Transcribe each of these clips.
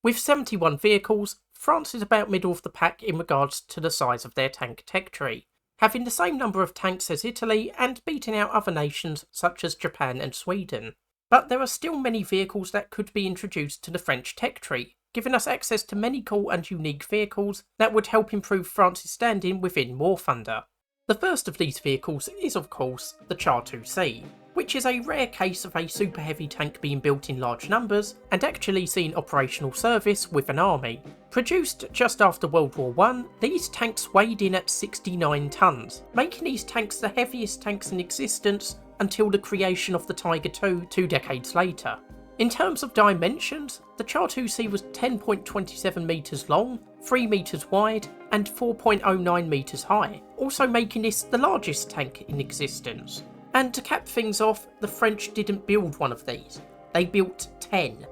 With 71 vehicles, France is about middle of the pack in regards to the size of their tank tech tree, having the same number of tanks as Italy and beating out other nations such as Japan and Sweden. But there are still many vehicles that could be introduced to the French tech tree, giving us access to many cool and unique vehicles that would help improve France's standing within War Thunder. The first of these vehicles is of course the Char 2C, which is a rare case of a super heavy tank being built in large numbers and actually seeing operational service with an army. Produced just after World War I, these tanks weighed in at 69 tons, making these tanks the heaviest tanks in existence until the creation of the Tiger II 2 decades later. In terms of dimensions, the Char 2C was 10.27 metres long, 3 metres wide and 4.09 metres high, also making this the largest tank in existence. And to cap things off, the French didn't build one of these, they built 10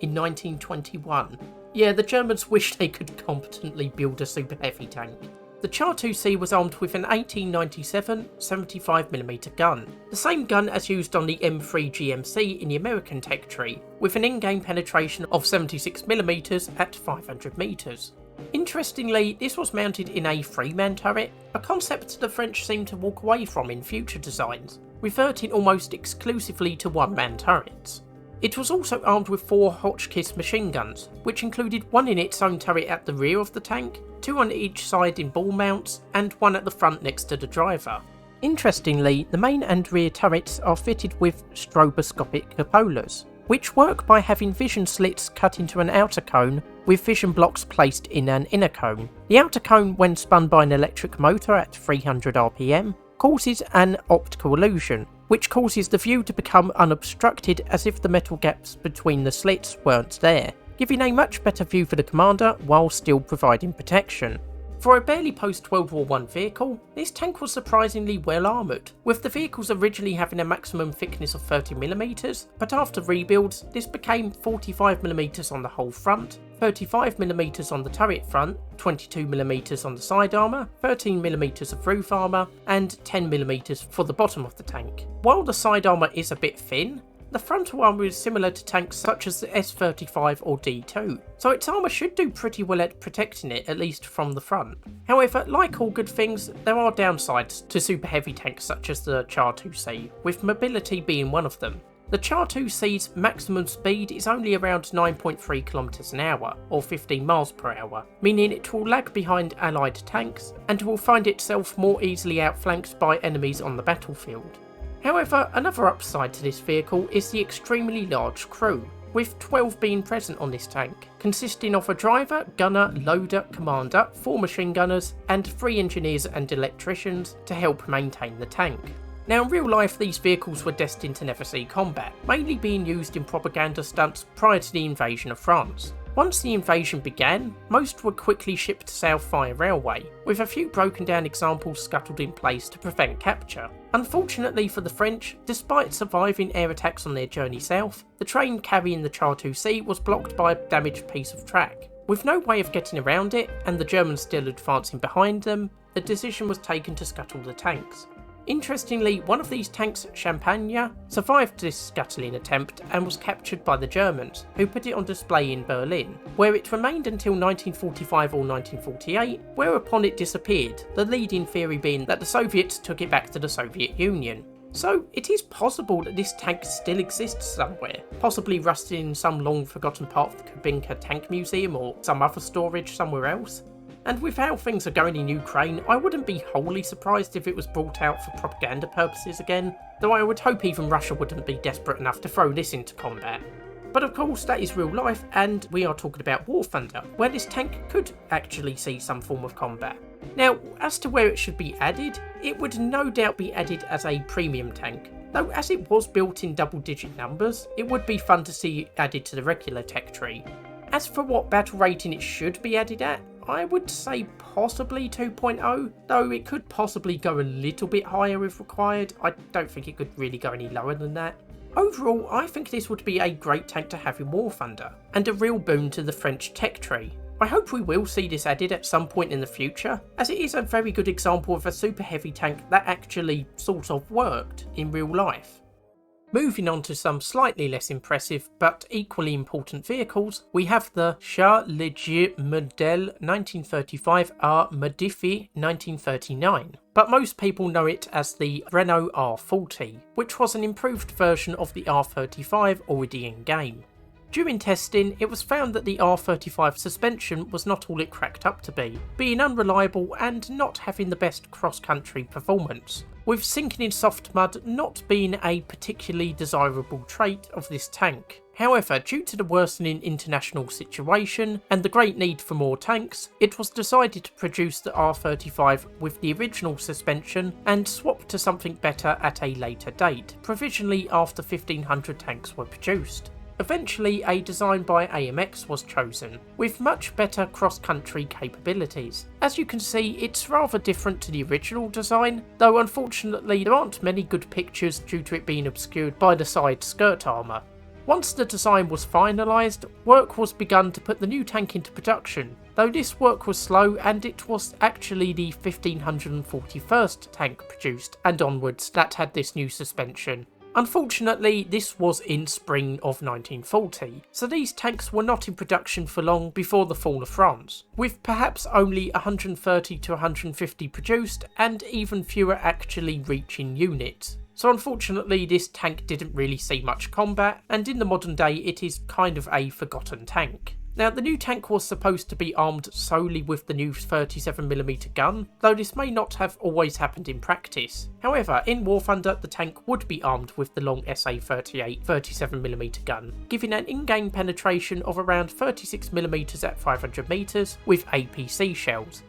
in 1921. Yeah, the Germans wished they could competently build a super heavy tank. The Char 2C was armed with an 1897 75mm gun, the same gun as used on the M3 GMC in the American tech tree, with an in-game penetration of 76mm at 500 metres. Interestingly, this was mounted in a 3-man turret, a concept the French seem to walk away from in future designs, reverting almost exclusively to 1-man turrets. It was also armed with 4 Hotchkiss machine guns, which included one in its own turret at the rear of the tank, 2 on each side in ball mounts, and 1 at the front next to the driver. Interestingly, the main and rear turrets are fitted with stroboscopic cupolas, which work by having vision slits cut into an outer cone with vision blocks placed in an inner cone. The outer cone, when spun by an electric motor at 300 RPM, causes an optical illusion, which causes the view to become unobstructed as if the metal gaps between the slits weren't there, giving a much better view for the commander while still providing protection. For a barely post-World War I vehicle, this tank was surprisingly well armoured, with the vehicles originally having a maximum thickness of 30mm, but after rebuilds this became 45mm on the whole front, 35mm on the turret front, 22mm on the side armour, 13mm of roof armour, and 10mm for the bottom of the tank. While the side armour is a bit thin, the frontal armour is similar to tanks such as the S-35 or D2, so its armour should do pretty well at protecting it, at least from the front. However, like all good things, there are downsides to super heavy tanks such as the Char 2C, with mobility being one of them. The Char 2C's maximum speed is only around 9.3 km an hour, or 15 miles per hour, meaning it will lag behind allied tanks, and will find itself more easily outflanked by enemies on the battlefield. However, another upside to this vehicle is the extremely large crew, with 12 being present on this tank, consisting of a driver, gunner, loader, commander, 4 machine gunners, and 3 engineers and electricians to help maintain the tank. Now in real life these vehicles were destined to never see combat, mainly being used in propaganda stunts prior to the invasion of France. Once the invasion began, most were quickly shipped south via railway, with a few broken down examples scuttled in place to prevent capture. Unfortunately for the French, despite surviving air attacks on their journey south, the train carrying the Char 2C was blocked by a damaged piece of track. With no way of getting around it, and the Germans still advancing behind them, the decision was taken to scuttle the tanks. Interestingly, one of these tanks, Champagne, survived this scuttling attempt and was captured by the Germans, who put it on display in Berlin, where it remained until 1945 or 1948, whereupon it disappeared, the leading theory being that the Soviets took it back to the Soviet Union. So it is possible that this tank still exists somewhere, possibly rusted in some long forgotten part of the Kubinka Tank Museum or some other storage somewhere else. And with how things are going in Ukraine, I wouldn't be wholly surprised if it was brought out for propaganda purposes again, though I would hope even Russia wouldn't be desperate enough to throw this into combat. But of course that is real life, and we are talking about War Thunder, where this tank could actually see some form of combat. Now, as to where it should be added, it would no doubt be added as a premium tank, though as it was built in double-digit numbers, it would be fun to see added to the regular tech tree. As for what battle rating it should be added at, I would say possibly 2.0, though it could possibly go a little bit higher if required. I don't think it could really go any lower than that. Overall, I think this would be a great tank to have in War Thunder, and a real boon to the French tech tree. I hope we will see this added at some point in the future, as it is a very good example of a super heavy tank that actually sort of worked in real life. Moving on to some slightly less impressive but equally important vehicles, we have the Char Leger Model 1935 R Modifié 1939, but most people know it as the Renault R40, which was an improved version of the R35 already in game. During testing, it was found that the R35 suspension was not all it cracked up to be, being unreliable and not having the best cross-country performance, with sinking in soft mud not being a particularly desirable trait of this tank. However, due to the worsening international situation and the great need for more tanks, it was decided to produce the R35 with the original suspension and swap to something better at a later date, provisionally after 1500 tanks were produced. Eventually, a design by AMX was chosen, with much better cross-country capabilities. As you can see, it's rather different to the original design, though unfortunately there aren't many good pictures due to it being obscured by the side skirt armour. Once the design was finalised, work was begun to put the new tank into production, though this work was slow and it was actually the 1541st tank produced and onwards that had this new suspension. Unfortunately, this was in spring of 1940, so these tanks were not in production for long before the fall of France, with perhaps only 130 to 150 produced and even fewer actually reaching units. So unfortunately this tank didn't really see much combat, and in the modern day it is kind of a forgotten tank. Now, the new tank was supposed to be armed solely with the new 37mm gun, though this may not have always happened in practice. However, in War Thunder, the tank would be armed with the long SA-38 37mm gun, giving an in-game penetration of around 36mm at 500 metres with APC shells.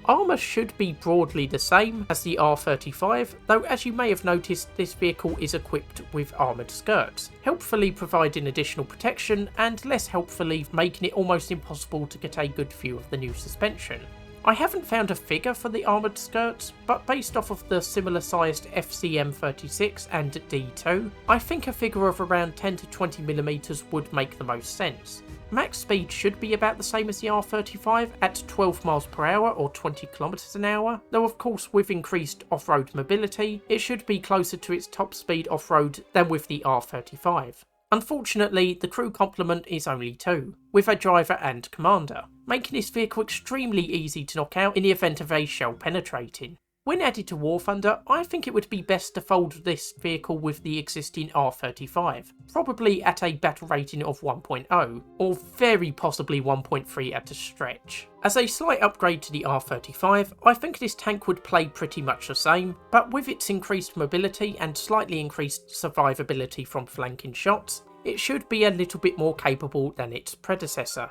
Armour should be broadly the same as the R35, though as you may have noticed, this vehicle is equipped with armoured skirts, helpfully providing additional protection and less helpfully making it almost impossible to get a good view of the new suspension. I haven't found a figure for the armoured skirts, but based off of the similar sized FCM36 and D2, I think a figure of around 10 to 20mm would make the most sense. Max speed should be about the same as the R35 at 12 miles per hour or 20 kilometers an hour, though of course with increased off-road mobility, it should be closer to its top speed off-road than with the R35. Unfortunately, the crew complement is only 2, with a driver and commander, making this vehicle extremely easy to knock out in the event of a shell penetrating. When added to War Thunder, I think it would be best to fold this vehicle with the existing R35, probably at a battle rating of 1.0, or very possibly 1.3 at a stretch. As a slight upgrade to the R35, I think this tank would play pretty much the same, but with its increased mobility and slightly increased survivability from flanking shots, it should be a little bit more capable than its predecessor.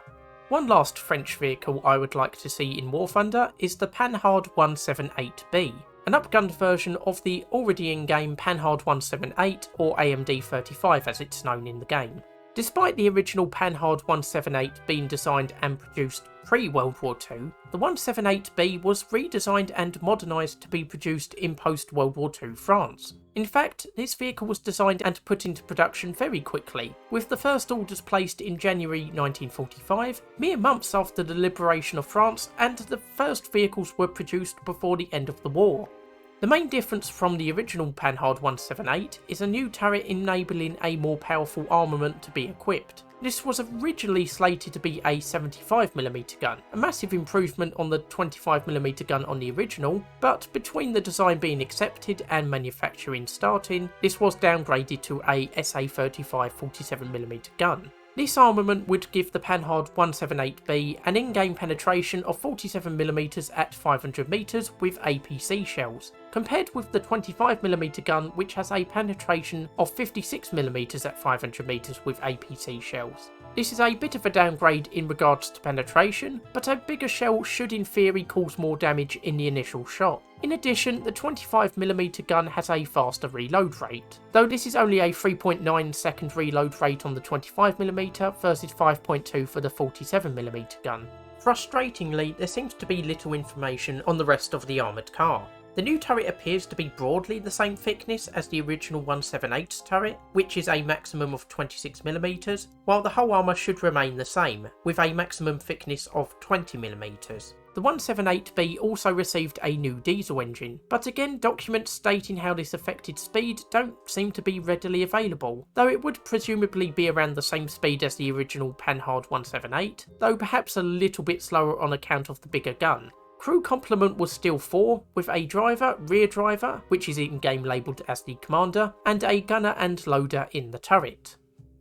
One last French vehicle I would like to see in War Thunder is the Panhard 178B, an upgunned version of the already in-game Panhard 178 or AMD 35 as it's known in the game. Despite the original Panhard 178 being designed and produced pre-World War II, the 178B was redesigned and modernised to be produced in post-World War II France. In fact, this vehicle was designed and put into production very quickly, with the first orders placed in January 1945, mere months after the liberation of France, and the first vehicles were produced before the end of the war. The main difference from the original Panhard 178 is a new turret enabling a more powerful armament to be equipped. This was originally slated to be a 75mm gun, a massive improvement on the 25mm gun on the original, but between the design being accepted and manufacturing starting, this was downgraded to a SA-35 47mm gun. This armament would give the Panhard 178B an in-game penetration of 47mm at 500 metres with APC shells, compared with the 25mm gun which has a penetration of 56mm at 500 metres with APC shells. This is a bit of a downgrade in regards to penetration, but a bigger shell should in theory cause more damage in the initial shot. In addition, the 25mm gun has a faster reload rate, though this is only a 3.9 second reload rate on the 25mm versus 5.2 for the 47mm gun. Frustratingly, there seems to be little information on the rest of the armoured car. The new turret appears to be broadly the same thickness as the original 178's turret, which is a maximum of 26mm, while the whole armour should remain the same, with a maximum thickness of 20mm. The 178B also received a new diesel engine, but again documents stating how this affected speed don't seem to be readily available, though it would presumably be around the same speed as the original Panhard 178, though perhaps a little bit slower on account of the bigger gun. Crew complement was still 4, with a driver, rear driver, which is in-game labelled as the commander, and a gunner and loader in the turret.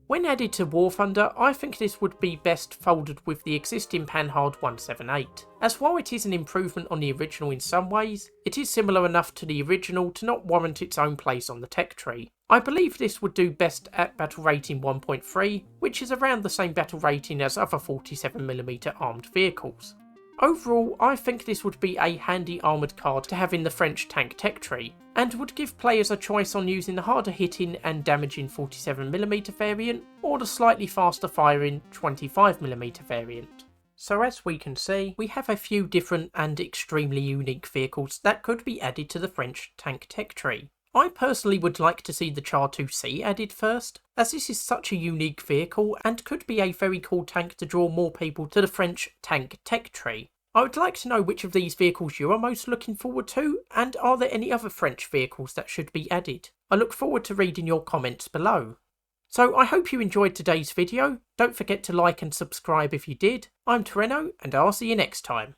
When added to War Thunder, I think this would be best folded with the existing Panhard 178, as while it is an improvement on the original in some ways, it is similar enough to the original to not warrant its own place on the tech tree. I believe this would do best at battle rating 1.3, which is around the same battle rating as other 47mm armed vehicles. Overall, I think this would be a handy armoured card to have in the French tank tech tree, and would give players a choice on using the harder hitting and damaging 47mm variant, or the slightly faster firing 25mm variant. So as we can see, we have a few different and extremely unique vehicles that could be added to the French tank tech tree. I personally would like to see the Char 2C added first, as this is such a unique vehicle and could be a very cool tank to draw more people to the French tank tech tree. I would like to know which of these vehicles you are most looking forward to, and are there any other French vehicles that should be added? I look forward to reading your comments below. So I hope you enjoyed today's video. Don't forget to like and subscribe if you did. I'm Toreno, and I'll see you next time.